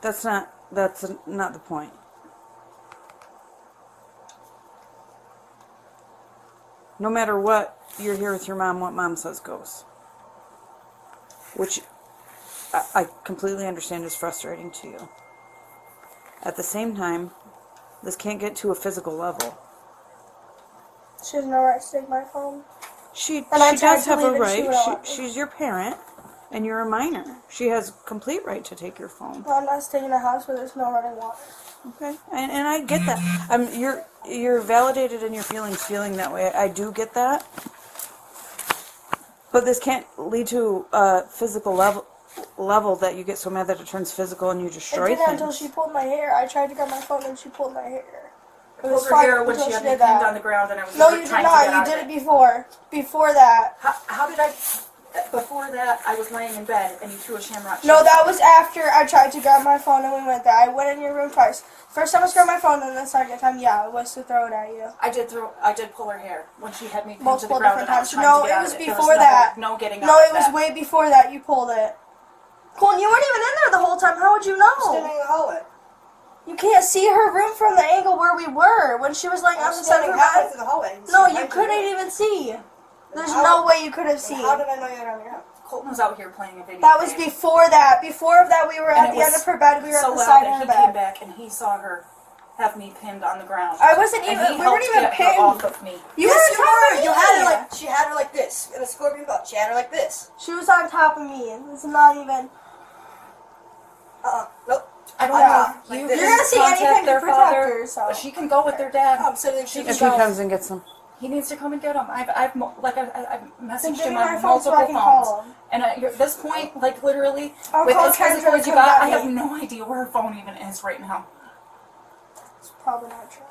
That's not the point. No matter what, you're here with your mom. What mom says goes. Which I completely understand is frustrating to you. At the same time, this can't get to a physical level. She has no right to take my phone. She does have a right. She's your parent, and you're a minor. She has complete right to take your phone. Well, I'm not staying in a house where there's no running water. Okay, and I get that. You're validated in your feelings, feeling that way. I do get that, but this can't lead to a physical level that you get so mad that it turns physical and you destroy things. It didn't until she pulled my hair. I tried to grab my phone and she pulled my hair. It was her hair when she had me pinned on the ground and I was no, you did not. You did it before. Before that. How did I? Before that, I was laying in bed and you threw a shamrock. No, that was after I tried to grab my phone and we went there. I went in your room twice. First time I was grabbing my phone, and the second time, yeah, it was to throw it at you. I did pull her hair when she had me pinned multiple to the ground. Different times. No, it was before that. No getting out. No, it was way before that. You pulled it. Colin, you weren't even in there the whole time. How would you know? Standing in the hallway. You can't see her room from the angle where we were when she was laying on the side of her bed. The hallway. No, you couldn't even see. There's no way you could have seen. How did I know you were on your own? Colton was out here playing a video. That was before that. Before that, we were at the end of her bed. We were at the side of her bed. He came back and he saw her have me pinned on the ground. I wasn't even. We weren't even pinned. Off of me. You were. You had her like. She had her like this in a scorpion belt. She had her like this. She was on top of me. It's not even. Nope. I don't know. Like you're gonna see anything to protect her. So. She can go with their dad. If she comes and gets them. He needs to come and get him. I've messaged him my on phone so multiple I can phones. call him. And at this point, like literally, I'll with call as Kendra physical as to you come got, back I have in. no idea where her phone even is right now. It's probably not true.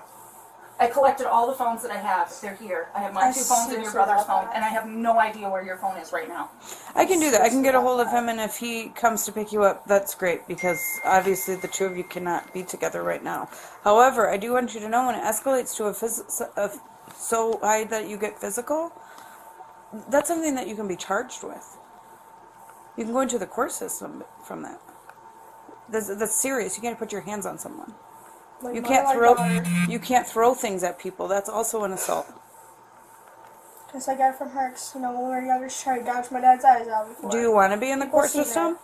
I collected all the phones that I have. They're here. I have my two phones and your brother's phone, and I have no idea where your phone is right now. I can do that. I can get a hold of him, and if he comes to pick you up, that's great, because obviously the two of you cannot be together right now. However, I do want you to know when it escalates to so high that you get physical, that's something that you can be charged with. You can go into the court system from that. That's serious. You can't put your hands on someone. Like You can't throw things at people. That's also an assault. Because I got it from her. Cause, when we were younger, she tried to gouge my dad's eyes out before. Do you want to be in the court seen system?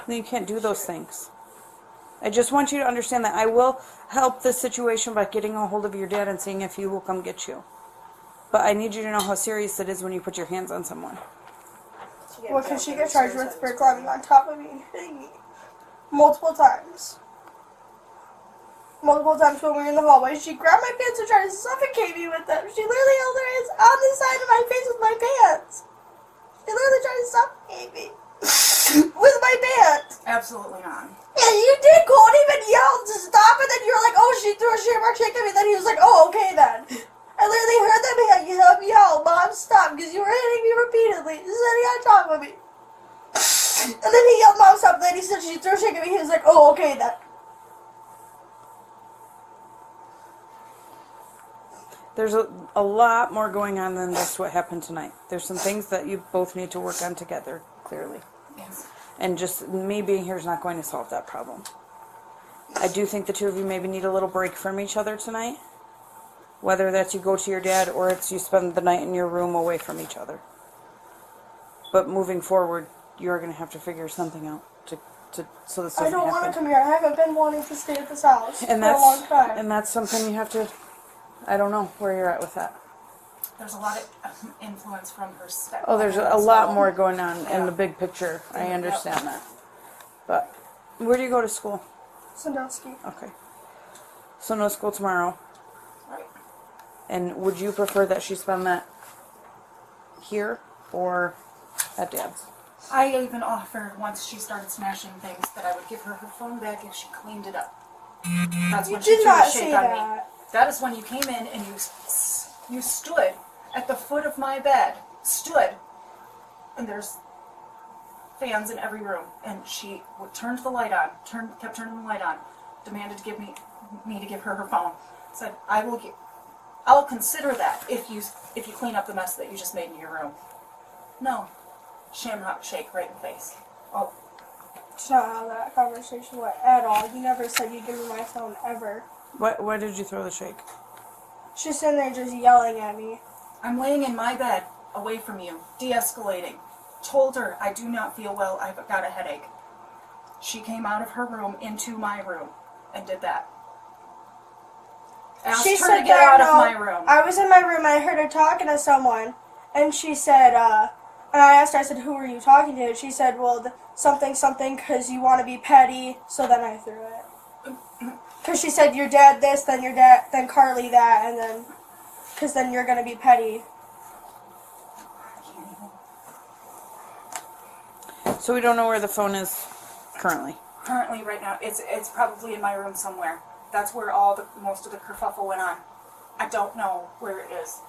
Then you can't do those things. I just want you to understand that I will help this situation by getting a hold of your dad and seeing if he will come get you. But I need you to know how serious it is when you put your hands on someone. What can she get charged with for climbing on top of me and hitting me? Multiple times. Multiple times when we were in the hallway, she grabbed my pants and tried to suffocate me with them. She literally held her hands on the side of my face with my pants. She literally tried to suffocate me with my pants. Absolutely not. Yeah, you did. Colton even yelled to stop, and then you were like, "Oh, she threw a shamrock shake at me." Then he was like, "Oh, okay then." I literally heard them yell, "Mom, stop," because you were hitting me repeatedly, sitting on top of me. And then he yelled, "Mom, stop." Then he said she threw a shake at me. He was like, "Oh, okay then." There's a lot more going on than just what happened tonight. There's some things that you both need to work on together, clearly. Yes. And just me being here is not going to solve that problem. I do think the two of you maybe need a little break from each other tonight. Whether that's you go to your dad or it's you spend the night in your room away from each other. But moving forward, you're going to have to figure something out so this doesn't happen. I don't want to come here. I haven't been wanting to stay at this house and for a long time. And that's something you have to... I don't know where you're at with that. There's a lot of influence from her stepmother. Oh, there's a lot more going on in the big picture. I understand that. But where do you go to school? Sandusky. Okay. So no school tomorrow. Right. And would you prefer that she spend that here or at Dad's? I even offered, once she started smashing things, that I would give her her phone back if she cleaned it up. That's when she threw a shake on me. That is when you came in and you stood at the foot of my bed, and there's fans in every room, and she turned the light on, kept turning the light on, demanded to give me to give her her phone. Said, I'll consider that if you clean up the mess that you just made in your room. No, shamrock shake right in the face. Oh, That's not how that conversation went at all. You never said you'd give me my phone ever. Why did you throw the shake? She's sitting there just yelling at me. I'm laying in my bed, away from you, de-escalating. Told her I do not feel well, I've got a headache. She came out of her room into my room and did that. Asked She her said to get that, out of no, my room. I was in my room and I heard her talking to someone, and she said, and I asked her, I said, who were you talking to? And she said, well, something, because you want to be petty, so then I threw it. Because she said, your dad this, then your dad, then Carly that, and then, because then you're going to be petty. So we don't know where the phone is currently. Currently, right now, it's probably in my room somewhere. That's where most of the kerfuffle went on. I don't know where it is.